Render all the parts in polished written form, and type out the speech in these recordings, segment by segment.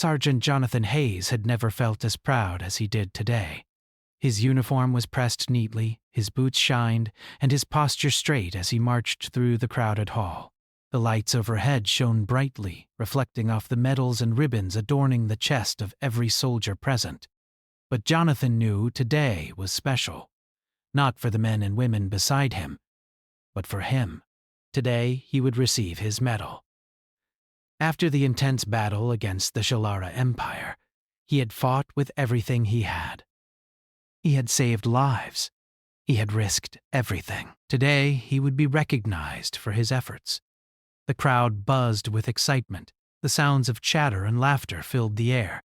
Sergeant Jonathan Hayes had never felt as proud as he did today. His uniform was pressed neatly, his boots shined, and his posture straight as he marched through the crowded hall. The lights overhead shone brightly, reflecting off the medals and ribbons adorning the chest of every soldier present. But Jonathan knew today was special, not for the men and women beside him, but for him. Today he would receive his medal. After the intense battle against the Shalara Empire, he had fought with everything he had. He had saved lives. He had risked everything. Today he would be recognized for his efforts. The crowd buzzed with excitement. The sounds of chatter and laughter filled the air.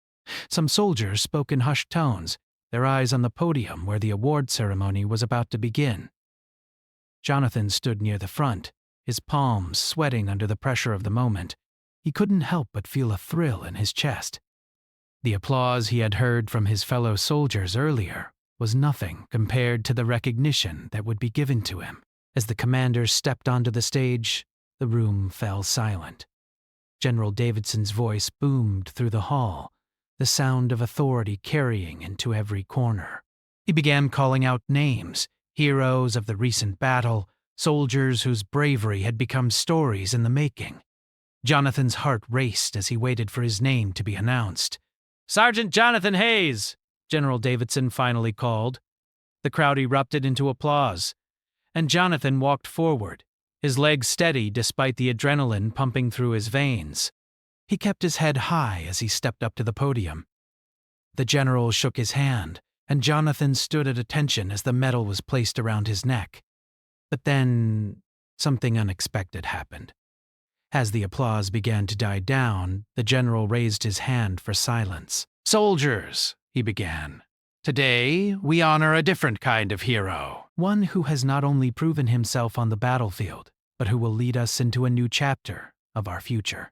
Some soldiers spoke in hushed tones, their eyes on the podium where the award ceremony was about to begin. Jonathan stood near the front, his palms sweating under the pressure of the moment. He couldn't help but feel a thrill in his chest. The applause he had heard from his fellow soldiers earlier was nothing compared to the recognition that would be given to him. As the commander stepped onto the stage, the room fell silent. General Davidson's voice boomed through the hall, the sound of authority carrying into every corner. He began calling out names, heroes of the recent battle, soldiers whose bravery had become stories in the making. Jonathan's heart raced as he waited for his name to be announced. "Sergeant Jonathan Hayes!" General Davidson finally called. The crowd erupted into applause, and Jonathan walked forward, his legs steady despite the adrenaline pumping through his veins. He kept his head high as he stepped up to the podium. The general shook his hand, and Jonathan stood at attention as the medal was placed around his neck. But then something unexpected happened. As the applause began to die down, the general raised his hand for silence. "Soldiers," he began, "today we honor a different kind of hero. One who has not only proven himself on the battlefield, but who will lead us into a new chapter of our future.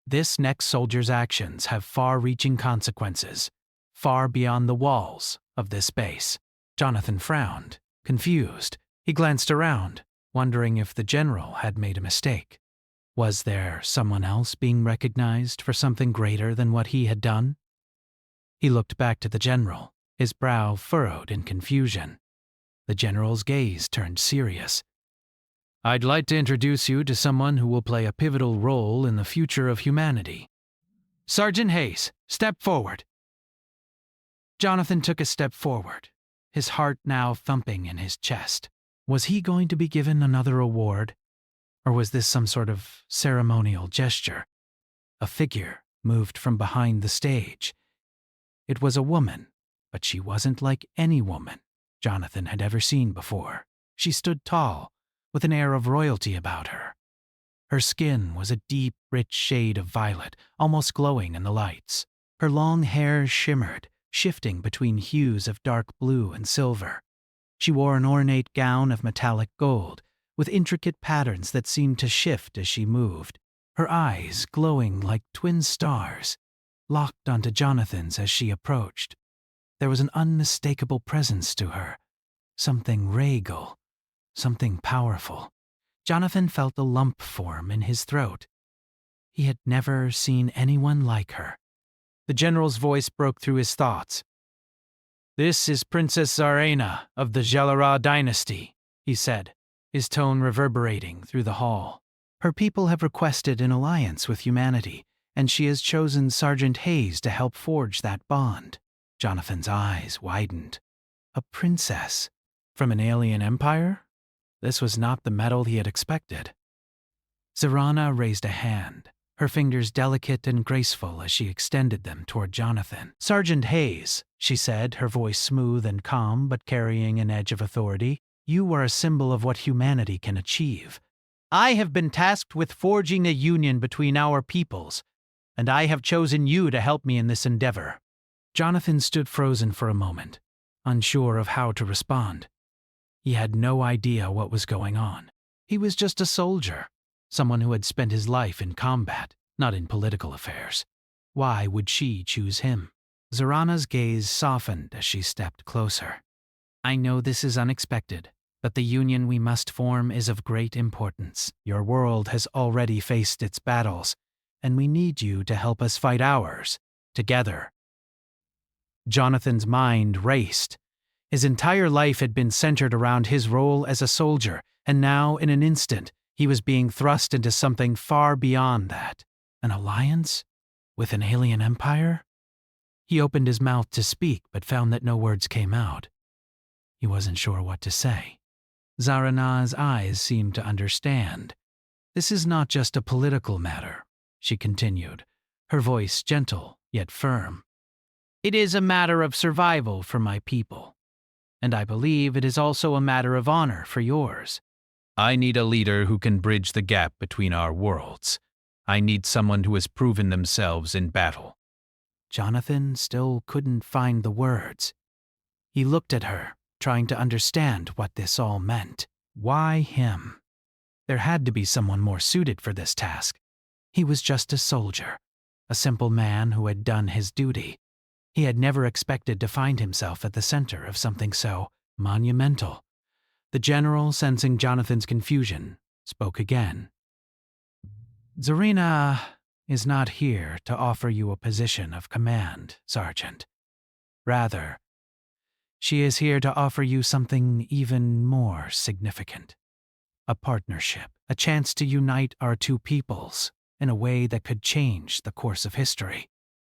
This next soldier's actions have far-reaching consequences, far beyond the walls of this base." Jonathan frowned, confused. He glanced around, wondering if the general had made a mistake. Was there someone else being recognized for something greater than what he had done? He looked back to the general, his brow furrowed in confusion. The general's gaze turned serious. "I'd like to introduce you to someone who will play a pivotal role in the future of humanity. Sergeant Hayes, step forward." Jonathan took a step forward, his heart now thumping in his chest. Was he going to be given another award? Or was this some sort of ceremonial gesture? A figure moved from behind the stage. It was a woman, but she wasn't like any woman Jonathan had ever seen before. She stood tall, with an air of royalty about her. Her skin was a deep, rich shade of violet, almost glowing in the lights. Her long hair shimmered, shifting between hues of dark blue and silver. She wore an ornate gown of metallic gold, with intricate patterns that seemed to shift as she moved. Her eyes, glowing like twin stars, locked onto Jonathan's as she approached. There was an unmistakable presence to her, something regal, something powerful. Jonathan felt a lump form in his throat. He had never seen anyone like her. The general's voice broke through his thoughts. "This is Princess Zarena of the Jalara dynasty," he said, his tone reverberating through the hall. "Her people have requested an alliance with humanity, and she has chosen Sergeant Hayes to help forge that bond." Jonathan's eyes widened. A princess from an alien empire? This was not the medal he had expected. Zarana raised a hand, her fingers delicate and graceful as she extended them toward Jonathan. "Sergeant Hayes," she said, her voice smooth and calm but carrying an edge of authority, "you are a symbol of what humanity can achieve. I have been tasked with forging a union between our peoples, and I have chosen you to help me in this endeavor." Jonathan stood frozen for a moment, unsure of how to respond. He had no idea what was going on. He was just a soldier, someone who had spent his life in combat, not in political affairs. Why would she choose him? Zarana's gaze softened as she stepped closer. "I know this is unexpected, but the union we must form is of great importance. Your world has already faced its battles, and we need you to help us fight ours, together." Jonathan's mind raced. His entire life had been centered around his role as a soldier, and now, in an instant, he was being thrust into something far beyond that. An alliance? With an alien empire? He opened his mouth to speak, but found that no words came out. He wasn't sure what to say. Zarana's eyes seemed to understand. "This is not just a political matter," she continued, her voice gentle yet firm. "It is a matter of survival for my people, and I believe it is also a matter of honor for yours. I need a leader who can bridge the gap between our worlds. I need someone who has proven themselves in battle." Jonathan still couldn't find the words. He looked at her, trying to understand what this all meant. Why him? There had to be someone more suited for this task. He was just a soldier, a simple man who had done his duty. He had never expected to find himself at the center of something so monumental. The general, sensing Jonathan's confusion, spoke again. "Zarina is not here to offer you a position of command, Sergeant. Rather, she is here to offer you something even more significant. A partnership, a chance to unite our two peoples in a way that could change the course of history."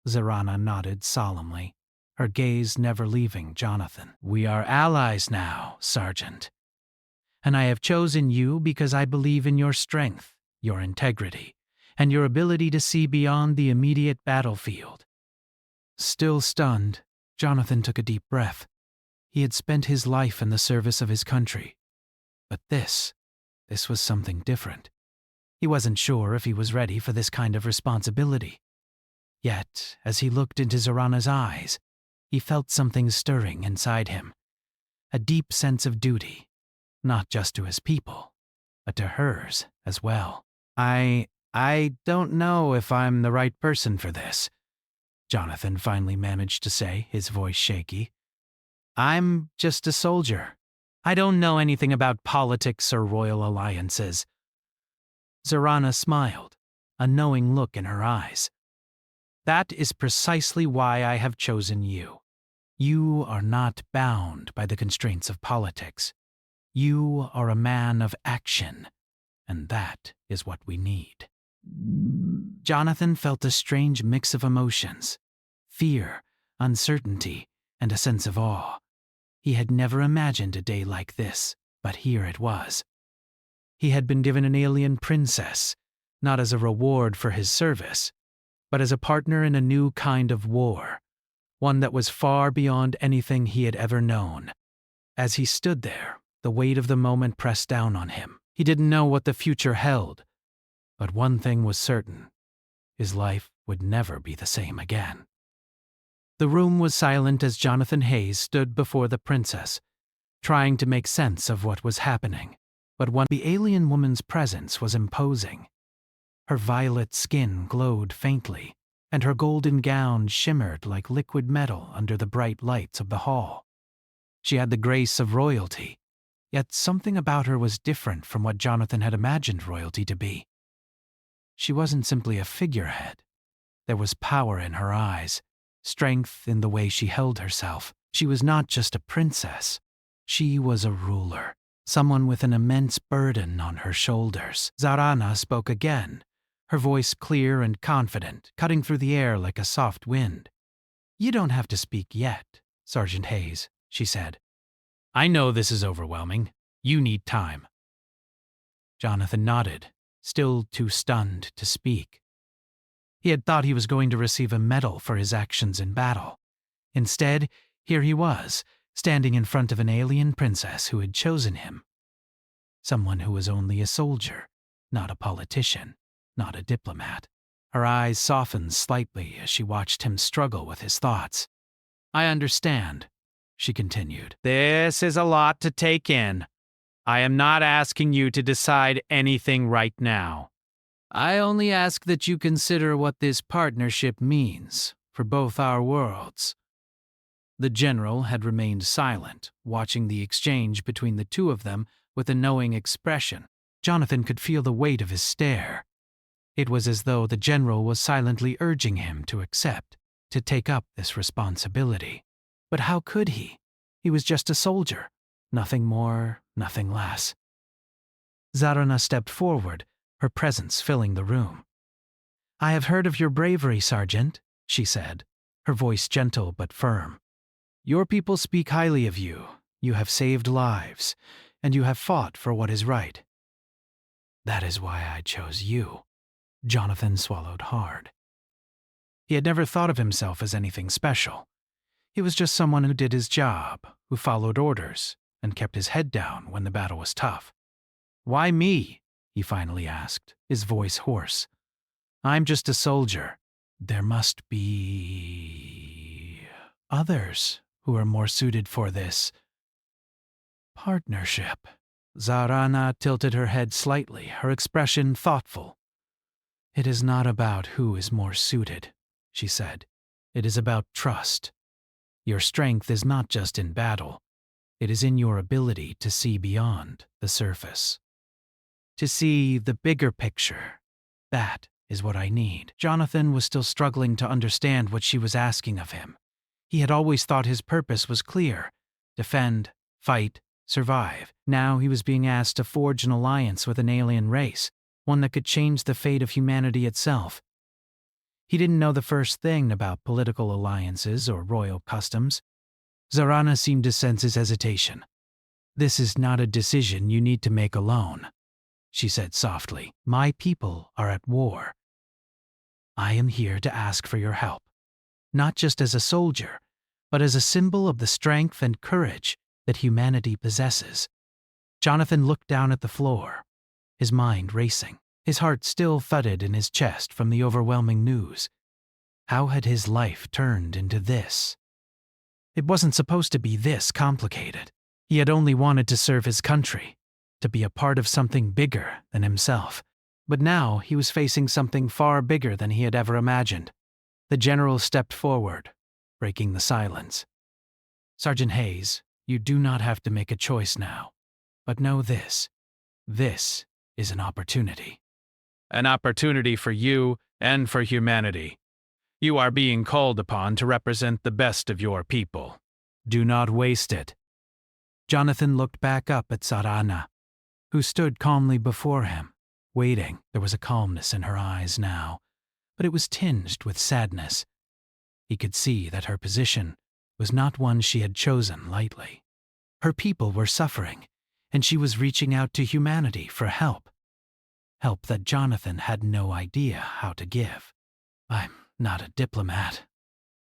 Zarana nodded solemnly, her gaze never leaving Jonathan. "We are allies now, Sergeant. And I have chosen you because I believe in your strength, your integrity, and your ability to see beyond the immediate battlefield." Still stunned, Jonathan took a deep breath. He had spent his life in the service of his country. But this was something different. He wasn't sure if he was ready for this kind of responsibility. Yet, as he looked into Zarana's eyes, he felt something stirring inside him. A deep sense of duty, not just to his people, but to hers as well. I don't know if I'm the right person for this," Jonathan finally managed to say, his voice shaky. "I'm just a soldier. I don't know anything about politics or royal alliances." Zarana smiled, a knowing look in her eyes. "That is precisely why I have chosen you. You are not bound by the constraints of politics. You are a man of action, and that is what we need." Jonathan felt a strange mix of emotions: fear, uncertainty, and a sense of awe. He had never imagined a day like this, but here it was. He had been given an alien princess, not as a reward for his service, but as a partner in a new kind of war, one that was far beyond anything he had ever known. As he stood there, the weight of the moment pressed down on him. He didn't know what the future held, but one thing was certain: his life would never be the same again. The room was silent as Jonathan Hayes stood before the princess, trying to make sense of what was happening. But the alien woman's presence was imposing. Her violet skin glowed faintly, and her golden gown shimmered like liquid metal under the bright lights of the hall. She had the grace of royalty, yet something about her was different from what Jonathan had imagined royalty to be. She wasn't simply a figurehead. There was power in her eyes, strength in the way she held herself. She was not just a princess. She was a ruler, someone with an immense burden on her shoulders. Zarana spoke again, her voice clear and confident, cutting through the air like a soft wind. "You don't have to speak yet, Sergeant Hayes," she said. "I know this is overwhelming. You need time." Jonathan nodded, still too stunned to speak. He had thought he was going to receive a medal for his actions in battle. Instead, here he was, standing in front of an alien princess who had chosen him. Someone who was only a soldier, not a politician, not a diplomat. Her eyes softened slightly as she watched him struggle with his thoughts. "I understand," she continued. "This is a lot to take in. I am not asking you to decide anything right now. I only ask that you consider what this partnership means for both our worlds." The general had remained silent, watching the exchange between the two of them with a knowing expression. Jonathan could feel the weight of his stare. It was as though the general was silently urging him to accept, to take up this responsibility. But how could he? He was just a soldier. Nothing more, nothing less. Zarana stepped forward, her presence filling the room. "I have heard of your bravery, Sergeant," she said, her voice gentle but firm. "Your people speak highly of you. You have saved lives, and you have fought for what is right." "That is why I chose you." Jonathan swallowed hard. He had never thought of himself as anything special. He was just someone who did his job, who followed orders, and kept his head down when the battle was tough. "Why me?" he finally asked, his voice hoarse. "I'm just a soldier. There must be others who are more suited for this partnership." Zarana tilted her head slightly, her expression thoughtful. "It is not about who is more suited," she said. "It is about trust. Your strength is not just in battle. It is in your ability to see beyond the surface. To see the bigger picture. That is what I need." Jonathan was still struggling to understand what she was asking of him. He had always thought his purpose was clear: defend, fight, survive. Now he was being asked to forge an alliance with an alien race, one that could change the fate of humanity itself. He didn't know the first thing about political alliances or royal customs. Zarana seemed to sense his hesitation. "This is not a decision you need to make alone," she said softly. "My people are at war. I am here to ask for your help, not just as a soldier, but as a symbol of the strength and courage that humanity possesses." Jonathan looked down at the floor, his mind racing. His heart still thudded in his chest from the overwhelming news. How had his life turned into this? It wasn't supposed to be this complicated. He had only wanted to serve his country, to be a part of something bigger than himself. But now he was facing something far bigger than he had ever imagined. The general stepped forward, breaking the silence. "Sergeant Hayes, you do not have to make a choice now. But know this. This is an opportunity." "An opportunity for you and for humanity. You are being called upon to represent the best of your people. Do not waste it." Jonathan looked back up at Zarana, who stood calmly before him, waiting. There was a calmness in her eyes now, but it was tinged with sadness. He could see that her position was not one she had chosen lightly. Her people were suffering, and she was reaching out to humanity for help. Help that Jonathan had no idea how to give. "I'm not a diplomat,"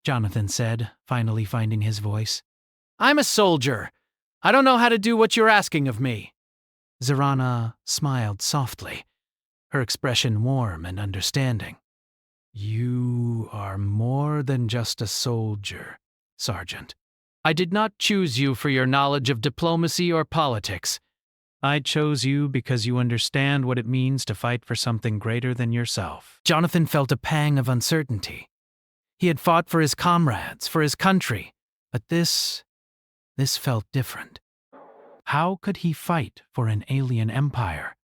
Jonathan said, finally finding his voice. "I'm a soldier. I don't know how to do what you're asking of me." Zarana smiled softly, her expression warm and understanding. "You are more than just a soldier, Sergeant. I did not choose you for your knowledge of diplomacy or politics. I chose you because you understand what it means to fight for something greater than yourself." Jonathan felt a pang of uncertainty. He had fought for his comrades, for his country, but this felt different. How could he fight for an alien empire?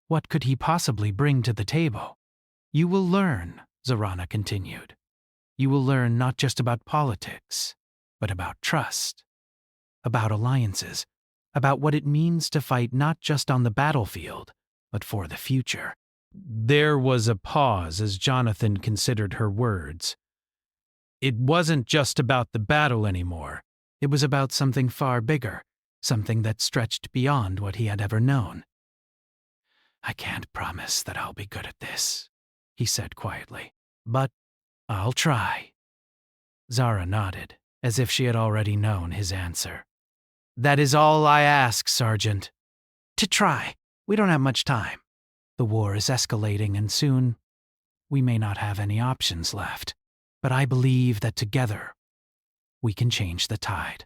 What could he possibly bring to the table? "You will learn," Zarana continued. "You will learn not just about politics, but about trust, about alliances, about what it means to fight not just on the battlefield, but for the future." There was a pause as Jonathan considered her words. It wasn't just about the battle anymore. It was about something far bigger, something that stretched beyond what he had ever known. "I can't promise that I'll be good at this," he said quietly, "but I'll try." Zara nodded, as if she had already known his answer. "That is all I ask, Sergeant. To try. We don't have much time. The war is escalating, and soon we may not have any options left. But I believe that together we can change the tide."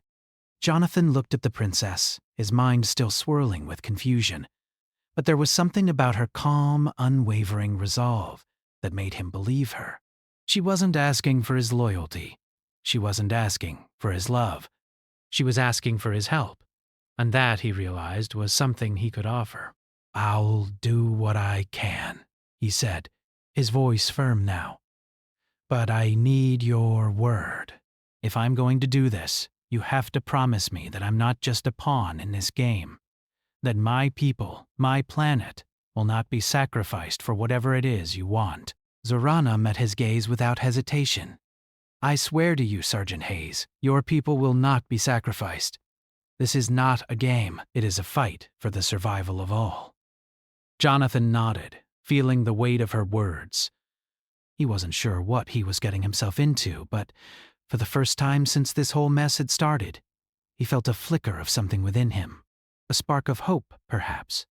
Jonathan looked at the princess, his mind still swirling with confusion. But there was something about her calm, unwavering resolve that made him believe her. She wasn't asking for his loyalty. She wasn't asking for his love. She was asking for his help, and that, he realized, was something he could offer. "I'll do what I can," he said, his voice firm now. "But I need your word. If I'm going to do this, you have to promise me that I'm not just a pawn in this game. That my people, my planet, will not be sacrificed for whatever it is you want." Zorana met his gaze without hesitation. "I swear to you, Sergeant Hayes, your people will not be sacrificed. This is not a game. It is a fight for the survival of all." Jonathan nodded, feeling the weight of her words. He wasn't sure what he was getting himself into, but for the first time since this whole mess had started, he felt a flicker of something within him. A spark of hope, perhaps.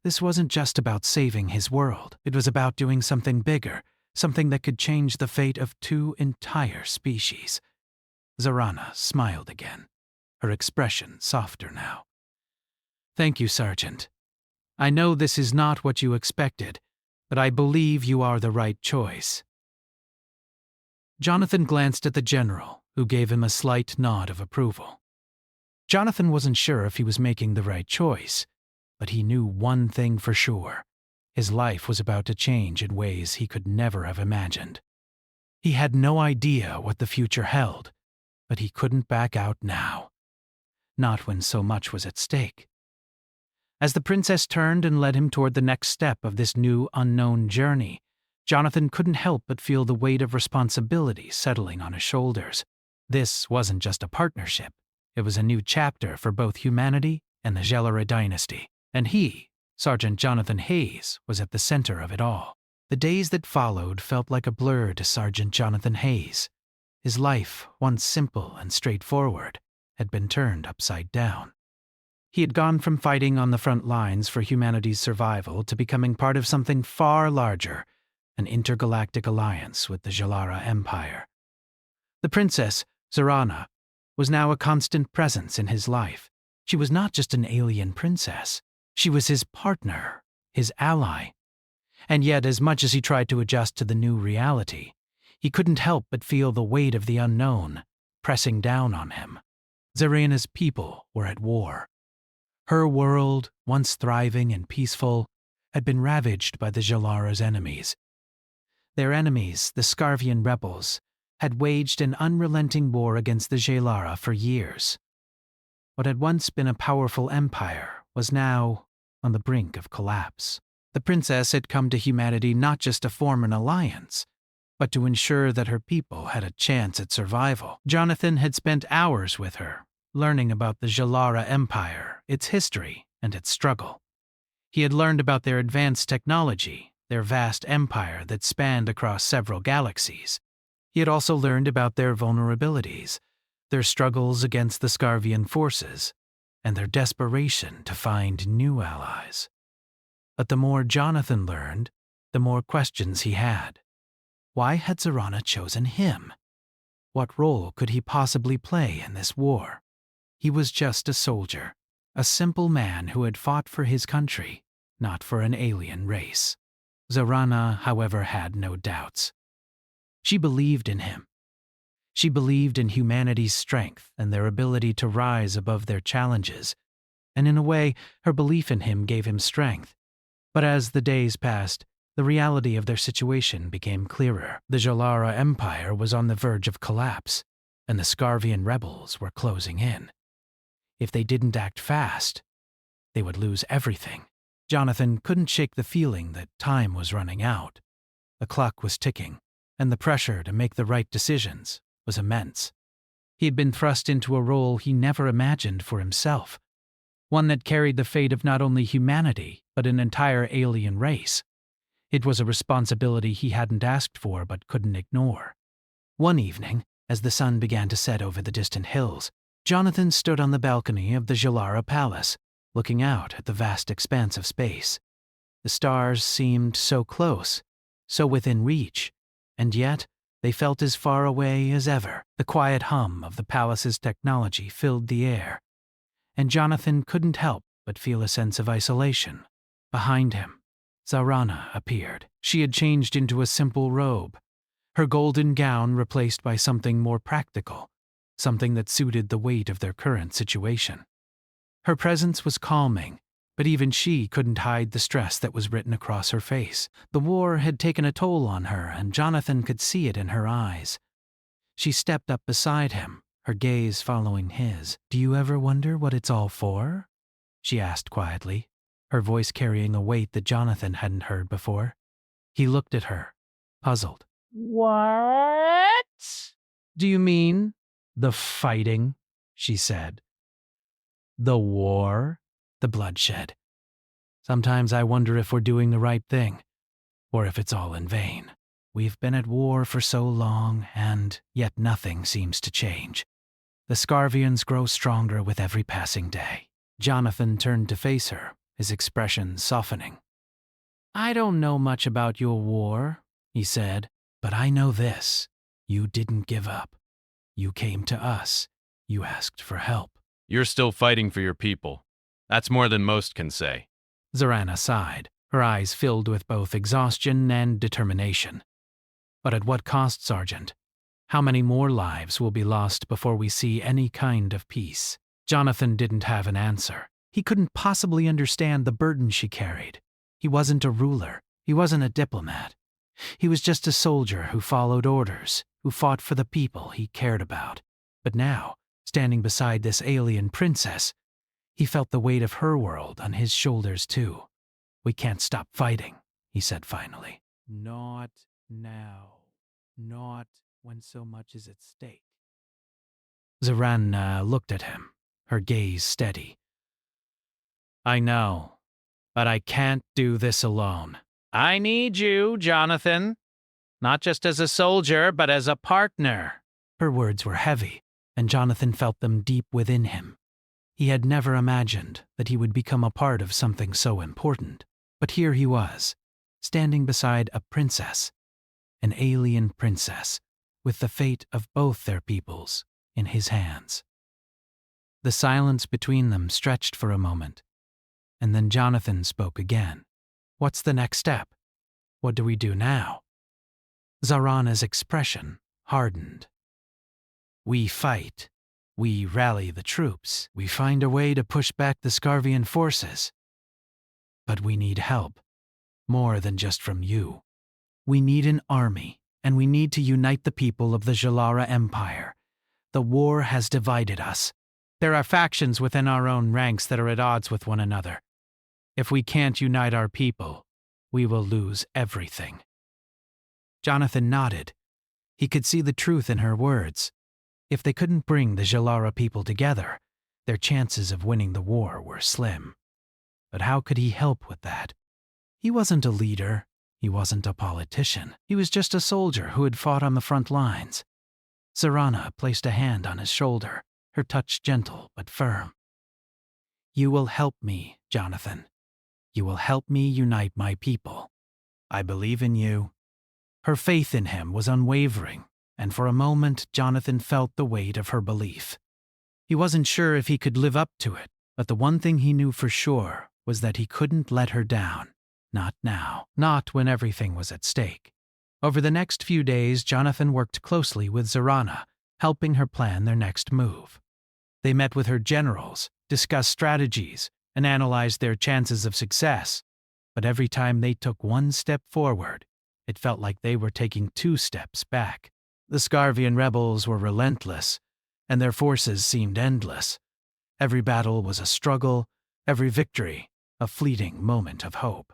This wasn't just about saving his world. It was about doing something bigger, something that could change the fate of 2 entire species. Zorana smiled again, her expression softer now. "Thank you, Sergeant. I know this is not what you expected, but I believe you are the right choice." Jonathan glanced at the general, who gave him a slight nod of approval. Jonathan wasn't sure if he was making the right choice, but he knew one thing for sure. His life was about to change in ways he could never have imagined. He had no idea what the future held, but he couldn't back out now. Not when so much was at stake. As the princess turned and led him toward the next step of this new unknown journey, Jonathan couldn't help but feel the weight of responsibility settling on his shoulders. This wasn't just a partnership. It was a new chapter for both humanity and the Gellara dynasty. And he, Sergeant Jonathan Hayes, was at the center of it all. The days that followed felt like a blur to Sergeant Jonathan Hayes. His life, once simple and straightforward, had been turned upside down. He had gone from fighting on the front lines for humanity's survival to becoming part of something far larger, an intergalactic alliance with the Gellara Empire. The princess, Zorana, was now a constant presence in his life. She was not just an alien princess. She was his partner, his ally. And yet, as much as he tried to adjust to the new reality, he couldn't help but feel the weight of the unknown pressing down on him. Zarana's people were at war. Her world, once thriving and peaceful, had been ravaged by the Gelara's enemies. Their enemies, the Scarvian rebels, had waged an unrelenting war against the Gellara for years. What had once been a powerful empire was now on the brink of collapse. The princess had come to humanity not just to form an alliance, but to ensure that her people had a chance at survival. Jonathan had spent hours with her, learning about the Gellara Empire, its history, and its struggle. He had learned about their advanced technology, their vast empire that spanned across several galaxies. He had also learned about their vulnerabilities, their struggles against the Scarvian forces, and their desperation to find new allies. But the more Jonathan learned, the more questions he had. Why had Zorana chosen him? What role could he possibly play in this war? He was just a soldier, a simple man who had fought for his country, not for an alien race. Zorana, however, had no doubts. She believed in him. She believed in humanity's strength and their ability to rise above their challenges, and in a way, her belief in him gave him strength. But as the days passed, the reality of their situation became clearer. The Gellara Empire was on the verge of collapse, and the Scarvian rebels were closing in. If they didn't act fast, they would lose everything. Jonathan couldn't shake the feeling that time was running out. The clock was ticking, and the pressure to make the right decisions was immense. He had been thrust into a role he never imagined for himself, one that carried the fate of not only humanity, but an entire alien race. It was a responsibility he hadn't asked for but couldn't ignore. One evening, as the sun began to set over the distant hills, Jonathan stood on the balcony of the Gellara Palace, looking out at the vast expanse of space. The stars seemed so close, so within reach, and yet they felt as far away as ever. The quiet hum of the palace's technology filled the air, and Jonathan couldn't help but feel a sense of isolation. Behind him, Zorana appeared. She had changed into a simple robe, her golden gown replaced by something more practical, something that suited the weight of their current situation. Her presence was calming, But even she couldn't hide the stress that was written across her face. The war had taken a toll on her, and Jonathan could see it in her eyes. She stepped up beside him, her gaze following his. "Do you ever wonder what it's all for?" she asked quietly, her voice carrying a weight that Jonathan hadn't heard before. He looked at her, puzzled. "What? Do you mean the fighting?" she said. "The war? The bloodshed. Sometimes I wonder if we're doing the right thing, or if it's all in vain. We've been at war for so long, and yet nothing seems to change. The Scarvians grow stronger with every passing day." Jonathan turned to face her, his expression softening. "I don't know much about your war," he said, "but I know this. You didn't give up. You came to us. You asked for help." "You're still fighting for your people. That's more than most can say." Zorana sighed, her eyes filled with both exhaustion and determination. "But at what cost, Sergeant? How many more lives will be lost before we see any kind of peace?" Jonathan didn't have an answer. He couldn't possibly understand the burden she carried. He wasn't a ruler. He wasn't a diplomat. He was just a soldier who followed orders, who fought for the people he cared about. But now, standing beside this alien princess, he felt the weight of her world on his shoulders too. "We can't stop fighting," he said finally. "Not now. Not when so much is at stake." Zorana looked at him, her gaze steady. "I know, but I can't do this alone. I need you, Jonathan. Not just as a soldier, but as a partner." Her words were heavy, and Jonathan felt them deep within him. He had never imagined that he would become a part of something so important. But here he was, standing beside a princess, an alien princess, with the fate of both their peoples in his hands. The silence between them stretched for a moment, and then Jonathan spoke again. "What's the next step? What do we do now?" Zorana's expression hardened. "We fight. We rally the troops. We find a way to push back the Scarvian forces. But we need help, more than just from you. We need an army, and we need to unite the people of the Jalara Empire. The war has divided us. There are factions within our own ranks that are at odds with one another. If we can't unite our people, we will lose everything." Jonathan nodded. He could see the truth in her words. If they couldn't bring the Jalara people together, their chances of winning the war were slim. But how could he help with that? He wasn't a leader. He wasn't a politician. He was just a soldier who had fought on the front lines. Zorana placed a hand on his shoulder, her touch gentle but firm. "You will help me, Jonathan. You will help me unite my people. I believe in you." Her faith in him was unwavering, and for a moment Jonathan felt the weight of her belief. He wasn't sure if he could live up to it, but the one thing he knew for sure was that he couldn't let her down. Not now. Not when everything was at stake. Over the next few days, Jonathan worked closely with Zorana, helping her plan their next move. They met with her generals, discussed strategies, and analyzed their chances of success. But every time they took one step forward, it felt like they were taking 2 steps back. The Scarvian rebels were relentless, and their forces seemed endless. Every battle was a struggle, every victory a fleeting moment of hope.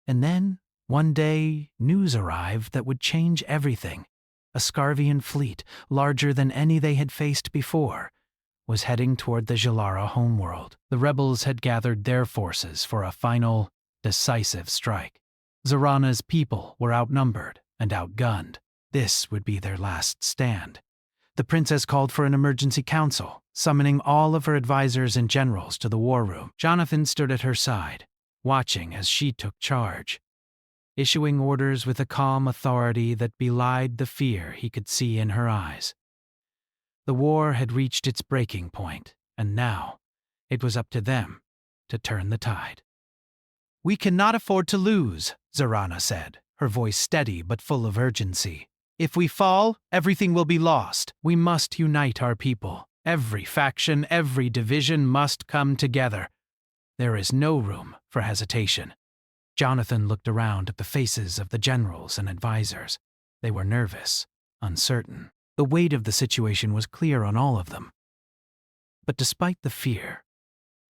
And then, one day, news arrived that would change everything. A Scarvian fleet, larger than any they had faced before, was heading toward the Jalara homeworld. The rebels had gathered their forces for a final, decisive strike. Zorana's people were outnumbered and outgunned. This would be their last stand. The princess called for an emergency council, summoning all of her advisors and generals to the war room. Jonathan stood at her side, watching as she took charge, issuing orders with a calm authority that belied the fear he could see in her eyes. The war had reached its breaking point, and now it was up to them to turn the tide. "We cannot afford to lose," Zorana said, her voice steady but full of urgency. "If we fall, everything will be lost. We must unite our people. Every faction, every division must come together. There is no room for hesitation. Jonathan looked around at the faces of the generals and advisors. They were nervous, uncertain. The weight of the situation was clear on all of them. But despite the fear,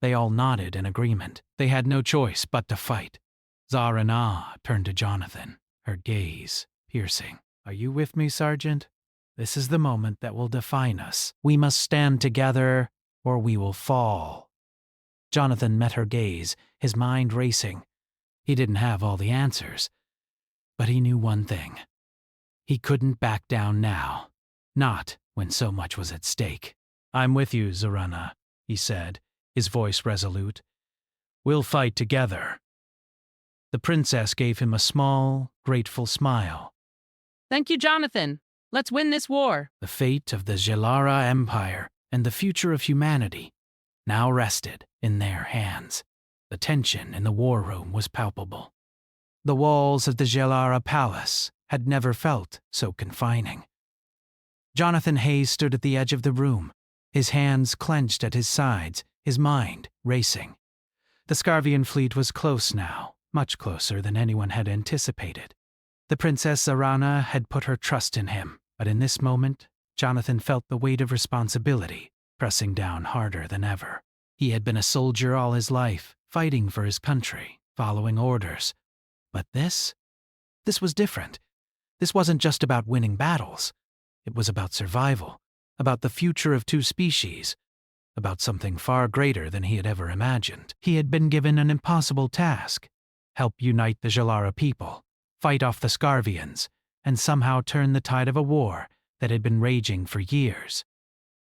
they all nodded in agreement. They had no choice but to fight. Zarana turned to Jonathan, her gaze piercing. Are you with me, Sergeant? This is the moment that will define us. We must stand together, or we will fall. Jonathan met her gaze, his mind racing. He didn't have all the answers, but he knew one thing. He couldn't back down now, not when so much was at stake. I'm with you, Zarana, he said, his voice resolute. We'll fight together. The princess gave him a small, grateful smile. Thank you, Jonathan. Let's win this war. The fate of the Jalara Empire and the future of humanity now rested in their hands. The tension in the war room was palpable. The walls of the Jalara Palace had never felt so confining. Jonathan Hayes stood at the edge of the room, his hands clenched at his sides, his mind racing. The Scarvian fleet was close now, much closer than anyone had anticipated. The Princess Zarana had put her trust in him, but in this moment, Jonathan felt the weight of responsibility pressing down harder than ever. He had been a soldier all his life, fighting for his country, following orders. But this was different. This wasn't just about winning battles. It was about survival, about the future of two species, about something far greater than he had ever imagined. He had been given an impossible task: help unite the Jalara people, fight off the Scarvians, and somehow turn the tide of a war that had been raging for years.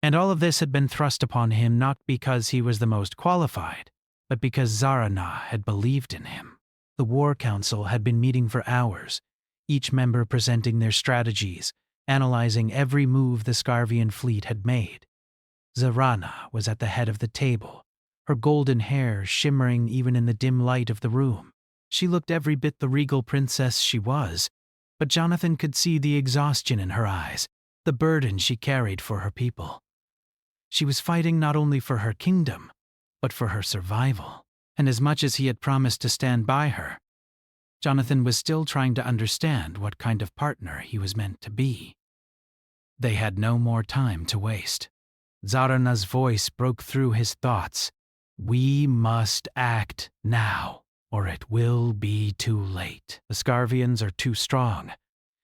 And all of this had been thrust upon him not because he was the most qualified, but because Zarana had believed in him. The War Council had been meeting for hours, each member presenting their strategies, analyzing every move the Scarvian fleet had made. Zarana was at the head of the table, her golden hair shimmering even in the dim light of the room. She looked every bit the regal princess she was, but Jonathan could see the exhaustion in her eyes, the burden she carried for her people. She was fighting not only for her kingdom, but for her survival. And as much as he had promised to stand by her, Jonathan was still trying to understand what kind of partner he was meant to be. They had no more time to waste. Zarana's voice broke through his thoughts. We must act now, or it will be too late. The Scarvians are too strong.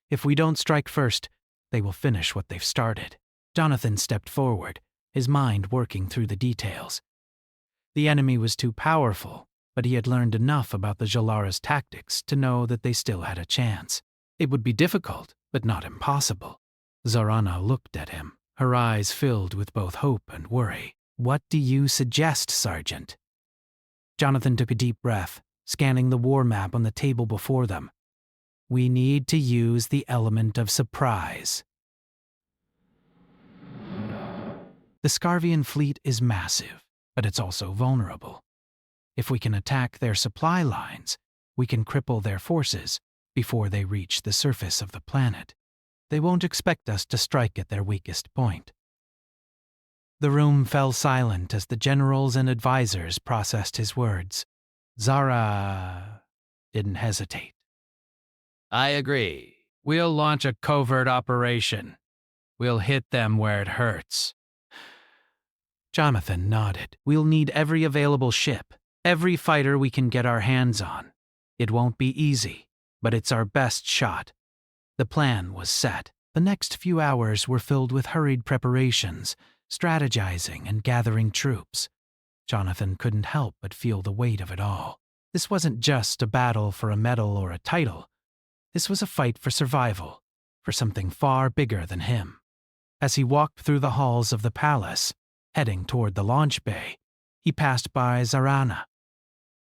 If we don't strike first, they will finish what they've started. Jonathan stepped forward, his mind working through the details. The enemy was too powerful, but he had learned enough about the Jalara's tactics to know that they still had a chance. It would be difficult, but not impossible. Zarana looked at him, her eyes filled with both hope and worry. What do you suggest, Sergeant? Jonathan took a deep breath, scanning the war map on the table before them. We need to use the element of surprise. The Scarvian fleet is massive, but it's also vulnerable. If we can attack their supply lines, we can cripple their forces before they reach the surface of the planet. They won't expect us to strike at their weakest point. The room fell silent as the generals and advisors processed his words. Zara didn't hesitate. I agree. We'll launch a covert operation. We'll hit them where it hurts. Jonathan nodded. We'll need every available ship, every fighter we can get our hands on. It won't be easy, but it's our best shot. The plan was set. The next few hours were filled with hurried preparations, strategizing and gathering troops. Jonathan couldn't help but feel the weight of it all. This wasn't just a battle for a medal or a title. This was a fight for survival, for something far bigger than him. As he walked through the halls of the palace, heading toward the launch bay, he passed by Zarana.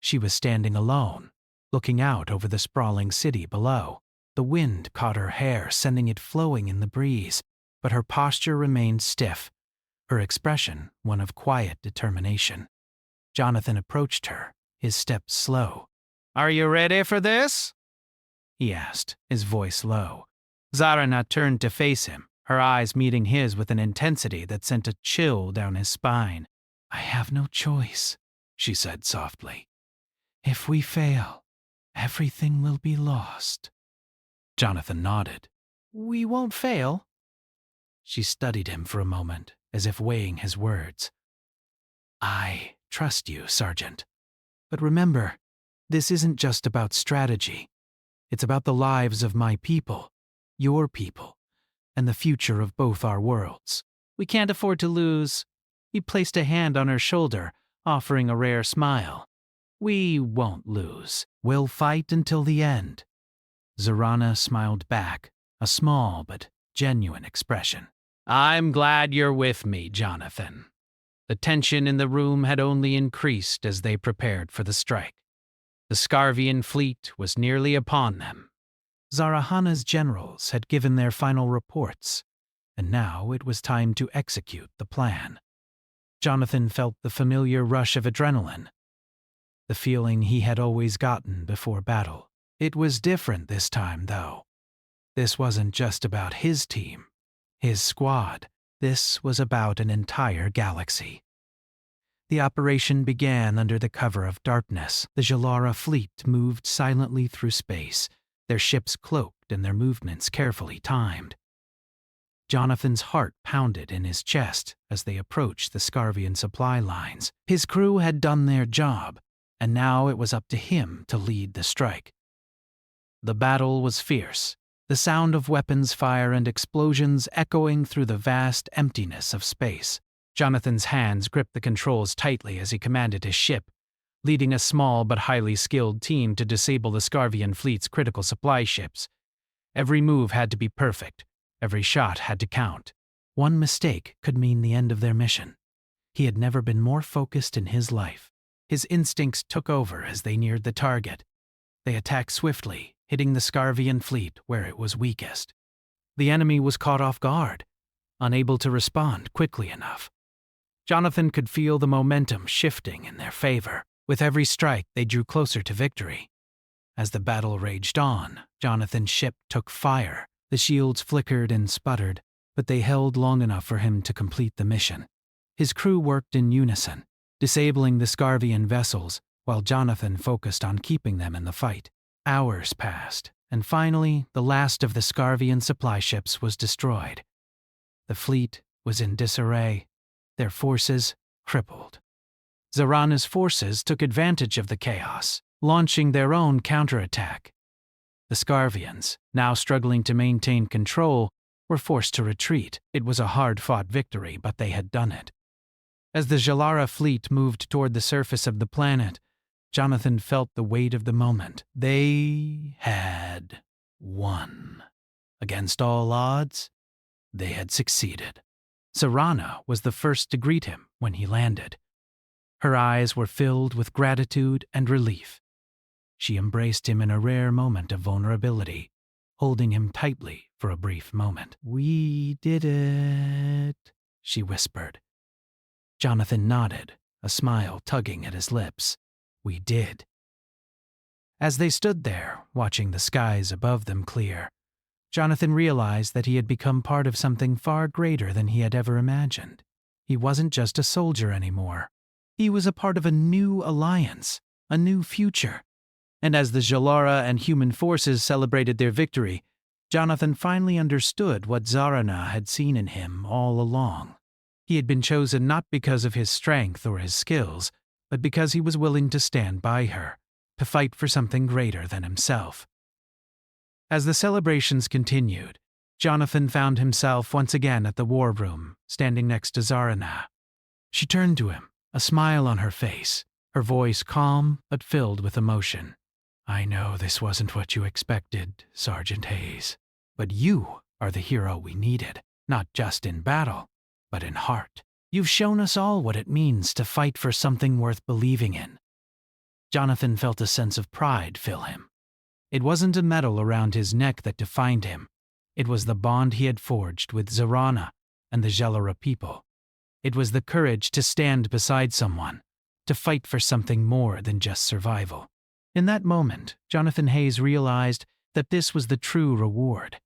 She was standing alone, looking out over the sprawling city below. The wind caught her hair, sending it flowing in the breeze, but her posture remained stiff, her expression one of quiet determination. Jonathan approached her, his steps slow. Are you ready for this? He asked, his voice low. Zarana turned to face him, her eyes meeting his with an intensity that sent a chill down his spine. I have no choice, she said softly. If we fail, everything will be lost. Jonathan nodded. We won't fail. She studied him for a moment, as if weighing his words. I trust you, Sergeant. But remember, this isn't just about strategy. It's about the lives of my people, your people, and the future of both our worlds. We can't afford to lose. He placed a hand on her shoulder, offering a rare smile. We won't lose. We'll fight until the end. Zorana smiled back, a small but genuine expression. I'm glad you're with me, Jonathan. The tension in the room had only increased as they prepared for the strike. The Scarvian fleet was nearly upon them. Zarahana's generals had given their final reports, and now it was time to execute the plan. Jonathan felt the familiar rush of adrenaline, the feeling he had always gotten before battle. It was different this time, though. This wasn't just about his team, his squad. This was about an entire galaxy. The operation began under the cover of darkness. The Jalara fleet moved silently through space, their ships cloaked and their movements carefully timed. Jonathan's heart pounded in his chest as they approached the Scarvian supply lines. His crew had done their job, and now it was up to him to lead the strike. The battle was fierce, the sound of weapons fire and explosions echoing through the vast emptiness of space. Jonathan's hands gripped the controls tightly as he commanded his ship, leading a small but highly skilled team to disable the Scarvian fleet's critical supply ships. Every move had to be perfect. Every shot had to count. One mistake could mean the end of their mission. He had never been more focused in his life. His instincts took over as they neared the target. They attacked swiftly, hitting the Scarvian fleet where it was weakest. The enemy was caught off guard, unable to respond quickly enough. Jonathan could feel the momentum shifting in their favor. With every strike, they drew closer to victory. As the battle raged on, Jonathan's ship took fire. The shields flickered and sputtered, but they held long enough for him to complete the mission. His crew worked in unison, disabling the Scarvian vessels, while Jonathan focused on keeping them in the fight. Hours passed, and finally, the last of the Scarvian supply ships was destroyed. The fleet was in disarray, their forces crippled. Zarana's forces took advantage of the chaos, launching their own counterattack. The Scarvians, now struggling to maintain control, were forced to retreat. It was a hard-fought victory, but they had done it. As the Jalara fleet moved toward the surface of the planet, Jonathan felt the weight of the moment. They had won. Against all odds, they had succeeded. Zarana was the first to greet him when he landed. Her eyes were filled with gratitude and relief. She embraced him in a rare moment of vulnerability, holding him tightly for a brief moment. We did it, she whispered. Jonathan nodded, a smile tugging at his lips. We did. As they stood there, watching the skies above them clear, Jonathan realized that he had become part of something far greater than he had ever imagined. He wasn't just a soldier anymore. He was a part of a new alliance, a new future. And as the Jalara and human forces celebrated their victory, Jonathan finally understood what Zarana had seen in him all along. He had been chosen not because of his strength or his skills, but because he was willing to stand by her, to fight for something greater than himself. As the celebrations continued, Jonathan found himself once again at the war room, standing next to Zarana. She turned to him, a smile on her face, her voice calm but filled with emotion. I know this wasn't what you expected, Sergeant Hayes, but you are the hero we needed, not just in battle, but in heart. You've shown us all what it means to fight for something worth believing in. Jonathan felt a sense of pride fill him. It wasn't a medal around his neck that defined him. It was the bond he had forged with Zarana and the Jalara people. It was the courage to stand beside someone, to fight for something more than just survival. In that moment, Jonathan Hayes realized that this was the true reward.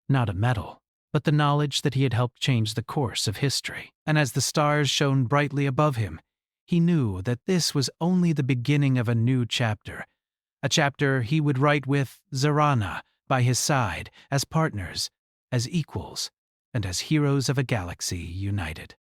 Not a medal, but the knowledge that he had helped change the course of history. And as the stars shone brightly above him, He knew that this was only the beginning of a new chapter, a chapter he would write with Zarana by his side, as partners, as equals, and as heroes of a galaxy united.